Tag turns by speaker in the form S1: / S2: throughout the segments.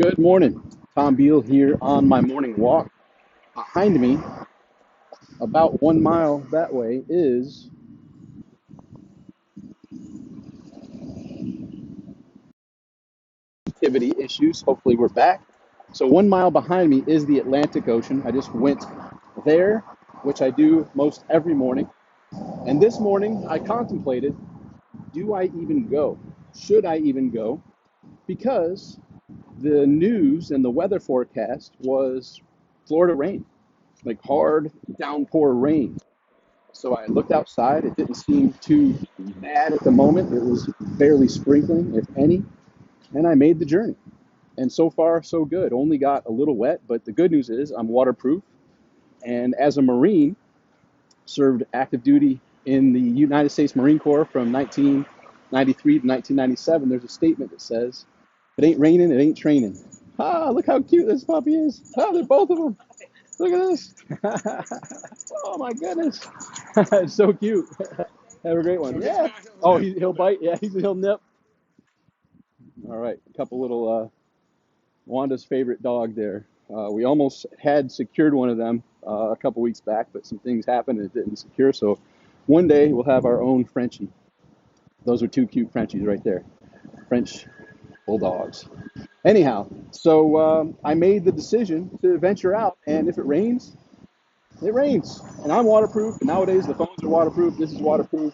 S1: Good morning. Tom Beal here on my morning walk. Behind me, about 1 mile that way, is activity issues. Hopefully, we're back. So, 1 mile behind me is the Atlantic Ocean. I just went there, which I do most every morning. And this morning, I contemplated, do I even go? Should I even go? Because the news and the weather forecast was Florida rain, like hard downpour rain. So I looked outside. It didn't seem too bad at the moment. It was barely sprinkling, if any. And I made the journey. And so far, so good. Only got a little wet, but the good news is I'm waterproof. And as a Marine, served active duty in the United States Marine Corps from 1993 to 1997. There's a statement that says, if it ain't raining, it ain't training. Ah, look how cute this puppy is. Ah, they're both of them. Look at this. Oh my goodness. It's so cute. Have a great one. Yeah. Oh, he'll bite. Yeah, he'll nip. All right. A couple little Wanda's favorite dog there. We almost had secured one of them a couple weeks back, but some things happened and it didn't secure. So one day we'll have our own Frenchie. Those are two cute Frenchies right there. French bulldogs. Anyhow, so I made the decision to venture out, and if it rains, it rains. And I'm waterproof. And nowadays the phones are waterproof. This is waterproof.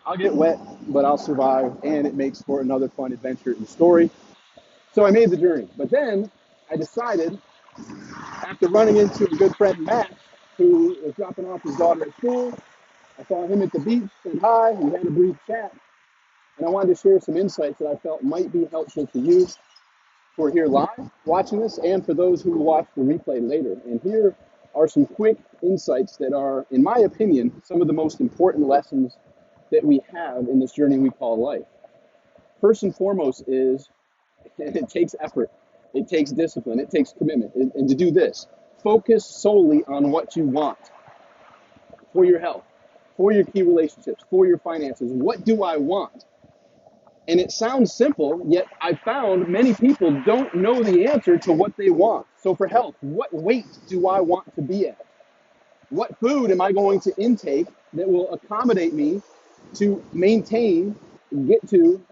S1: I'll get wet, but I'll survive, and it makes for another fun adventure and story. So I made the journey. But then I decided, after running into a good friend, Matt, who was dropping off his daughter at school, I saw him at the beach, said hi, we had a brief chat, and I wanted to share some insights that I felt might be helpful to you who are here live watching this and for those who will watch the replay later. And here are some quick insights that are, in my opinion, some of the most important lessons that we have in this journey we call life. First and foremost is, and it takes effort, it takes discipline, it takes commitment. And to do this, focus solely on what you want for your health, for your key relationships, for your finances. What do I want? And it sounds simple, yet I found many people don't know the answer to what they want. So for health, what weight do I want to be at? What food am I going to intake that will accommodate me to maintain, get to,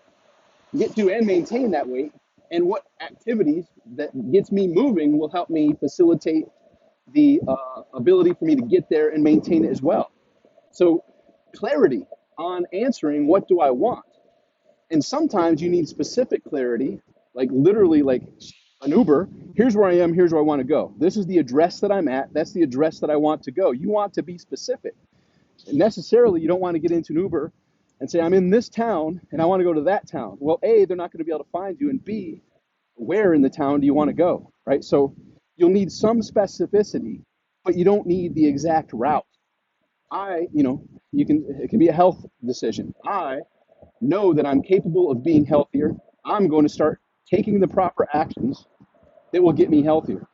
S1: get to and maintain that weight? And what activities that gets me moving will help me facilitate the ability for me to get there and maintain it as well. So clarity on answering what do I want. And sometimes you need specific clarity, like literally like an Uber. Here's where I am, here's where I want to go. This is the address that I'm at. That's the address that I want to go. You want to be specific. And necessarily, you don't want to get into an Uber and say, I'm in this town and I want to go to that town. Well, A, they're not going to be able to find you. And B, where in the town do you want to go? Right? So you'll need some specificity, but you don't need the exact route. It can be a health decision. I know that I'm capable of being healthier. I'm going to start taking the proper actions that will get me healthier.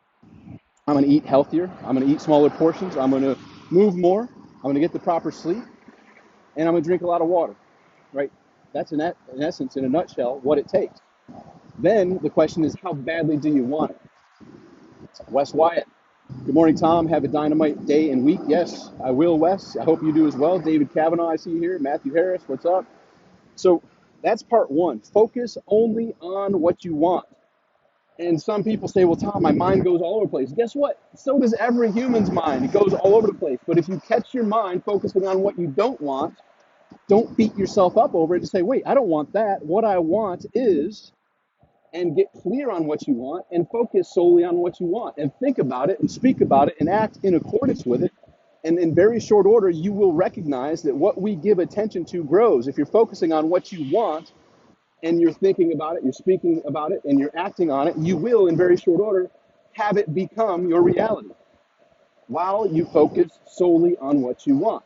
S1: I'm going to eat healthier. I'm going to eat smaller portions. I'm going to move more. I'm going to get the proper sleep. And I'm going to drink a lot of water, right? That's in essence, in a nutshell, what it takes. Then the question is, how badly do you want it? Wes Wyatt. Good morning, Tom. Have a dynamite day and week. Yes, I will, Wes. I hope you do as well. David Kavanaugh, I see here. Matthew Harris, what's up? So that's part one. Focus only on what you want. And some people say, well, Tom, my mind goes all over the place. Guess what? So does every human's mind. It goes all over the place. But if you catch your mind focusing on what you don't want, don't beat yourself up over it. Just say, wait, I don't want that. What I want is, and get clear on what you want and focus solely on what you want and think about it and speak about it and act in accordance with it. And in very short order, you will recognize that what we give attention to grows. If you're focusing on what you want and you're thinking about it, you're speaking about it, and you're acting on it, you will, in very short order, have it become your reality while you focus solely on what you want.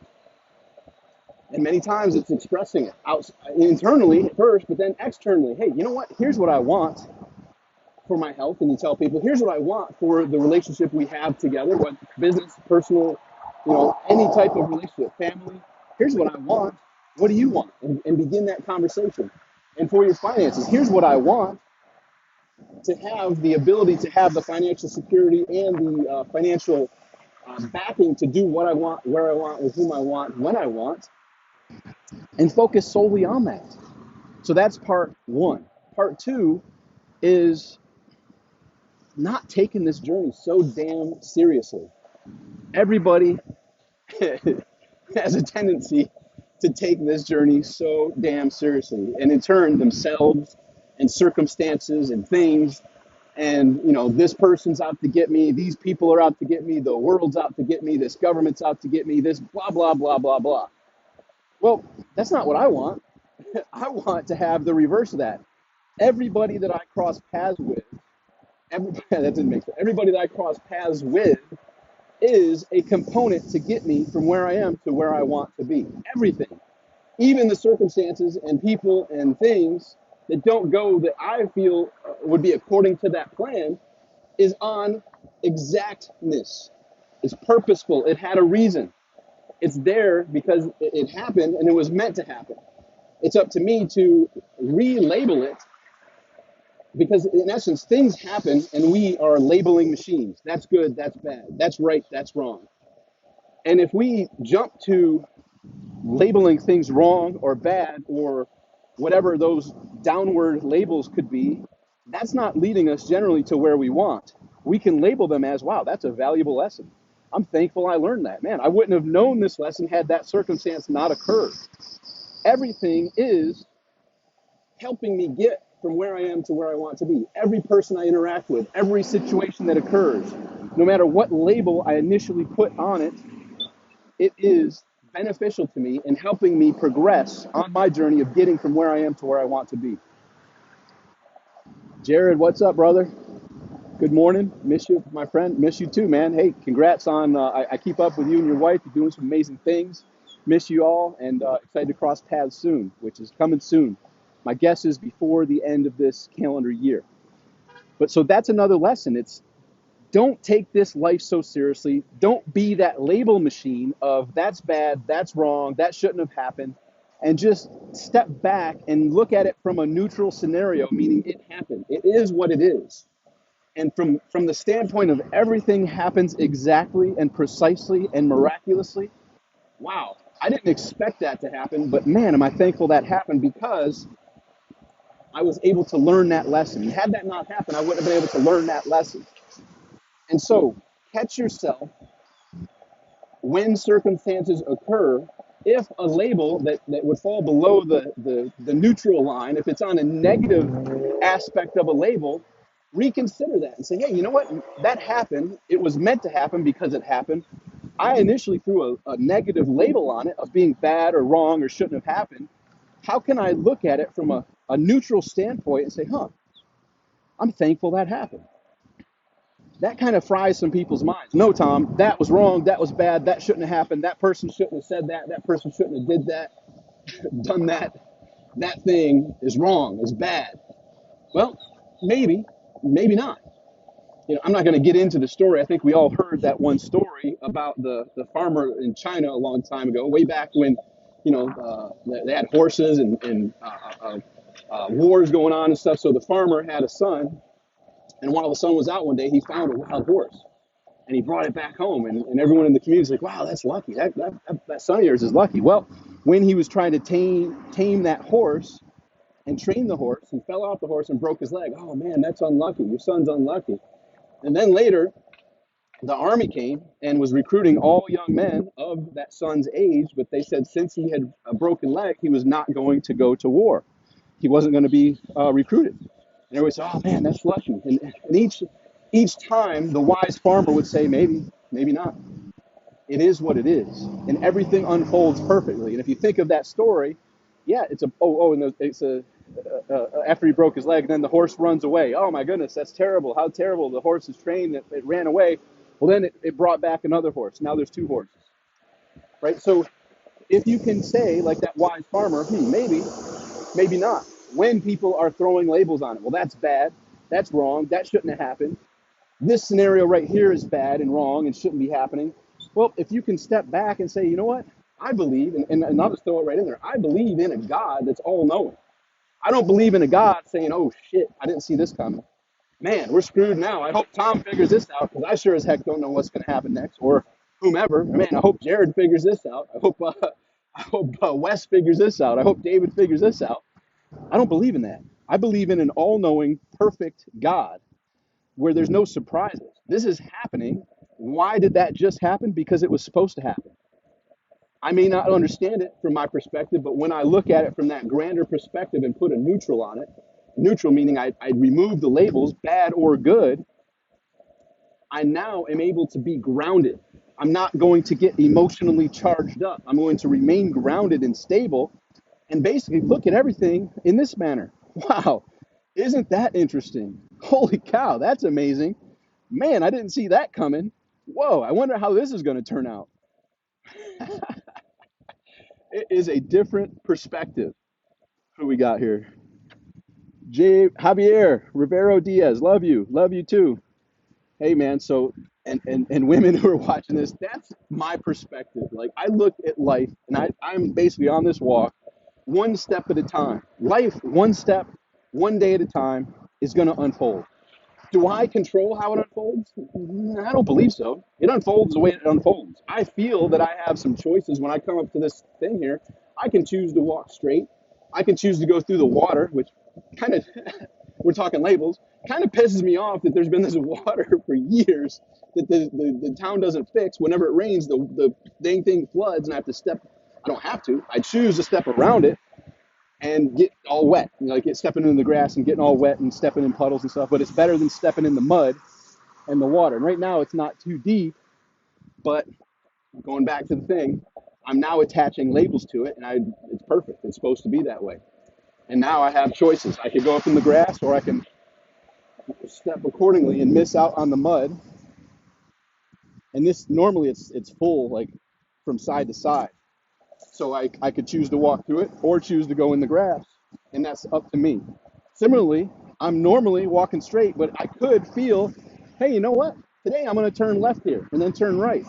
S1: And many times it's expressing it out internally first, but then externally. Hey, you know what? Here's what I want for my health. And you tell people, here's what I want for the relationship we have together, what business, personal, any type of relationship, family. Here's what I want. What do you want? And begin that conversation. And for your finances, here's what I want. to have the ability to have the financial security and the financial backing to do what I want, where I want, with whom I want, when I want, and focus solely on that. So that's part one. Part two is not taking this journey so damn seriously. Everybody has a tendency to take this journey so damn seriously, and in turn, themselves and circumstances and things. And this person's out to get me, these people are out to get me, the world's out to get me, this government's out to get me, this blah blah blah blah blah. Well, that's not what I want. I want to have the reverse of that. Everybody that I cross paths with, everybody that didn't make sense. Everybody that I cross paths with is a component to get me from where I am to where I want to be. Everything, even the circumstances and people and things that don't go that I feel would be according to that plan, is on exactness. It's purposeful. It had a reason. It's there because it happened and it was meant to happen. It's up to me to relabel it, because in essence, things happen and we are labeling machines. That's good, that's bad, that's right, that's wrong. And if we jump to labeling things wrong or bad or whatever those downward labels could be, that's not leading us generally to where we want. We can label them as, wow, that's a valuable lesson. I'm thankful I learned that. Man, I wouldn't have known this lesson had that circumstance not occurred. Everything is helping me get from where I am to where I want to be. Every person I interact with, every situation that occurs, no matter what label I initially put on it, it is beneficial to me in helping me progress on my journey of getting from where I am to where I want to be. Jared, what's up, brother? Good morning. Miss you, my friend. Miss you too, man. Hey, congrats on, I keep up with you and your wife. You're doing some amazing things. Miss you all, and excited to cross paths soon, which is coming soon. My guess is before the end of this calendar year. But so that's another lesson. It's, don't take this life so seriously. Don't be that label machine of that's bad, that's wrong, that shouldn't have happened. And just step back and look at it from a neutral scenario, meaning it happened. It is what it is. And from the standpoint of everything happens exactly and precisely and miraculously, wow, I didn't expect that to happen, but man, am I thankful that happened, because I was able to learn that lesson. Had that not happened, I wouldn't have been able to learn that lesson. And so catch yourself when circumstances occur, if a label that would fall below the neutral line, if it's on a negative aspect of a label, reconsider that and say, hey, you know what? That happened. It was meant to happen because it happened. I initially threw a negative label on it of being bad or wrong or shouldn't have happened. How can I look at it from a neutral standpoint and say, I'm thankful that happened? That kind of fries some people's minds. No, Tom, that was wrong. That was bad. That shouldn't have happened. That person shouldn't have said that. That person shouldn't have did that, done that. That thing is wrong, is bad. Well, maybe, maybe not. I'm not going to get into the story. I think we all heard that one story about the farmer in China a long time ago, way back when, they had horses and wars going on and stuff. So the farmer had a son, and while the son was out one day, he found a wild horse. And he brought it back home, and everyone in the community is like, wow, that's lucky. That son of yours is lucky. Well, when he was trying to tame that horse and train the horse, he fell off the horse and broke his leg. Oh man, that's unlucky. Your son's unlucky. And then later, the army came and was recruiting all young men of that son's age, but they said since he had a broken leg, he was not going to go to war. He wasn't going to be recruited. And everybody said, oh man, that's lucky. And each time the wise farmer would say, maybe, maybe not. It is what it is. And everything unfolds perfectly. And if you think of that story, yeah, it's after he broke his leg, and then the horse runs away. Oh my goodness, that's terrible. How terrible. The horse is trained, it ran away. Well, then it brought back another horse. Now there's two horses, right? So if you can say, like that wise farmer, maybe, maybe not. When people are throwing labels on it, well, that's bad, that's wrong, that shouldn't have happened. This scenario right here is bad and wrong and shouldn't be happening. Well, if you can step back and say, you know what, I believe, and I'll just throw it right in there, I believe in a God that's all knowing. I don't believe in a God saying, oh shit, I didn't see this coming. Man, we're screwed now. I hope Tom figures this out because I sure as heck don't know what's going to happen next, or whomever. Man, I hope Jared figures this out. I hope Wes figures this out. I hope David figures this out. I don't believe in that. I believe in an all-knowing, perfect God where there's no surprises. This is happening. Why did that just happen? Because it was supposed to happen. I may not understand it from my perspective, but when I look at it from that grander perspective and put a neutral on it, neutral meaning I remove the labels, bad or good, I now am able to be grounded. I'm not going to get emotionally charged up. I'm going to remain grounded and stable and basically look at everything in this manner. Wow, isn't that interesting? Holy cow, that's amazing. Man, I didn't see that coming. Whoa, I wonder how this is going to turn out. It is a different perspective. Who we got here? Javier Rivero Diaz, love you too. Hey man, so and women who are watching this, that's my perspective. Like I look at life and I'm basically on this walk one step at a time. Life one step, one day at a time is gonna unfold. Do I control how it unfolds? I don't believe so. It unfolds the way it unfolds. I feel that I have some choices when I come up to this thing here. I can choose to walk straight. I can choose to go through the water, which kind of, we're talking labels, kind of pisses me off that there's been this water for years that the town doesn't fix. Whenever it rains, the dang thing floods and I have to step. I don't have to. I choose to step around it and get all wet, like get stepping in the grass and getting all wet and stepping in puddles and stuff. But it's better than stepping in the mud and the water. And right now it's not too deep, but going back to the thing, I'm now attaching labels to it, and it's perfect. It's supposed to be that way. And now I have choices. I could go up in the grass, or I can step accordingly and miss out on the mud. And this normally it's full like from side to side. So I could choose to walk through it or choose to go in the grass, and that's up to me. Similarly, I'm normally walking straight, but I could feel, hey, you know what? Today I'm going to turn left here and then turn right.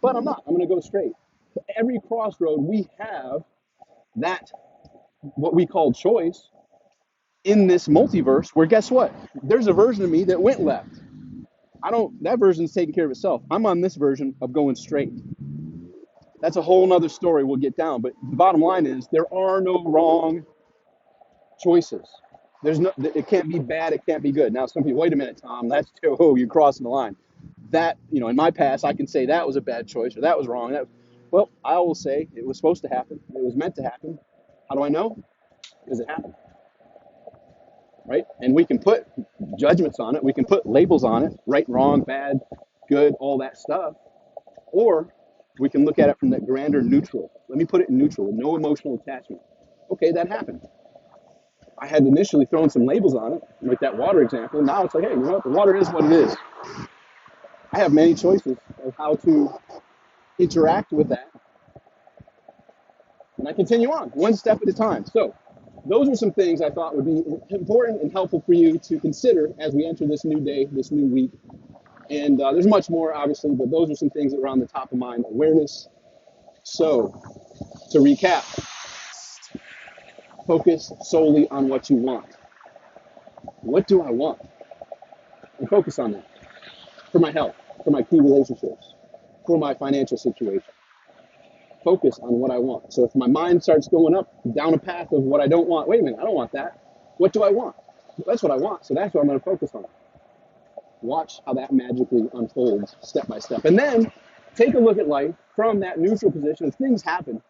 S1: But I'm not. I'm going to go straight. Every crossroad, we have that, what we call choice in this multiverse, where guess what? There's a version of me that went left. That version's taking care of itself. I'm on this version of going straight. That's a whole nother story we'll get down. But the bottom line is there are no wrong choices. It can't be bad, it can't be good. Now, some people, wait a minute, Tom, that's too, oh, you're crossing the line. That, in my past, I can say that was a bad choice or that was wrong. Well, I will say it was supposed to happen. It was meant to happen. How do I know? Because it happened, right? And we can put judgments on it. We can put labels on it, right, wrong, bad, good, all that stuff. Or we can look at it from that grander neutral. Let me put it in neutral, with no emotional attachment. Okay, that happened. I had initially thrown some labels on it, like that water example. Now it's like, hey, you know what? The water is what it is. I have many choices of how to interact with that. And I continue on, one step at a time. So those are some things I thought would be important and helpful for you to consider as we enter this new day, this new week. And there's much more, obviously, but those are some things that were on the top of mind. Awareness. So to recap, focus solely on what you want. What do I want? And focus on that. For my health, for my key relationships, for my financial situation. Focus on what I want. So if my mind starts going up down a path of what I don't want, wait a minute, I don't want that. What do I want? That's what I want. So that's what I'm going to focus on. Watch how that magically unfolds step by step. And then take a look at life from that neutral position. If things happen,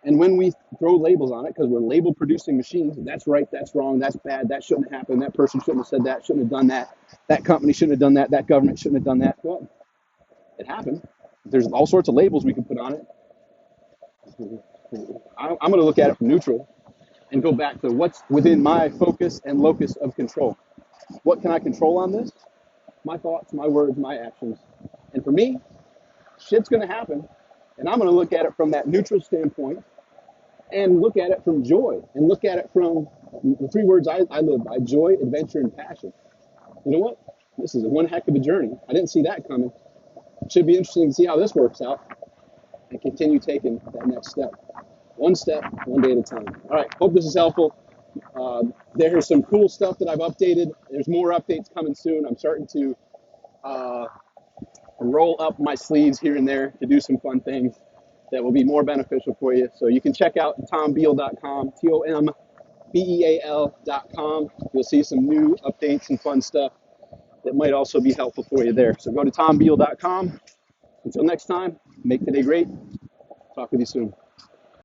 S1: and when we throw labels on it, because we're label producing machines, that's right, that's wrong, that's bad, that shouldn't have happened, that person shouldn't have said that, shouldn't have done that, that company shouldn't have done that, that government shouldn't have done that. Well, it happened. There's all sorts of labels we can put on it. I'm going to look at it from neutral and go back to what's within my focus and locus of control. What can I control on this? My thoughts, my words, my actions. And for me, shit's going to happen. And I'm going to look at it from that neutral standpoint and look at it from joy and look at it from the three words I live by: joy, adventure, and passion. You know what? This is one heck of a journey. I didn't see that coming. It should be interesting to see how this works out and continue taking that next step. One step, one day at a time. All right. Hope this is helpful. There's some cool stuff that I've updated. There's more updates coming soon. I'm starting to uh, roll up my sleeves here and there to do some fun things that will be more beneficial for you. So you can check out tombeal.com, TOMBEAL.com. You'll see some new updates and fun stuff that might also be helpful for you there. So go to tombeal.com. Until next time, make today great. Talk with you soon.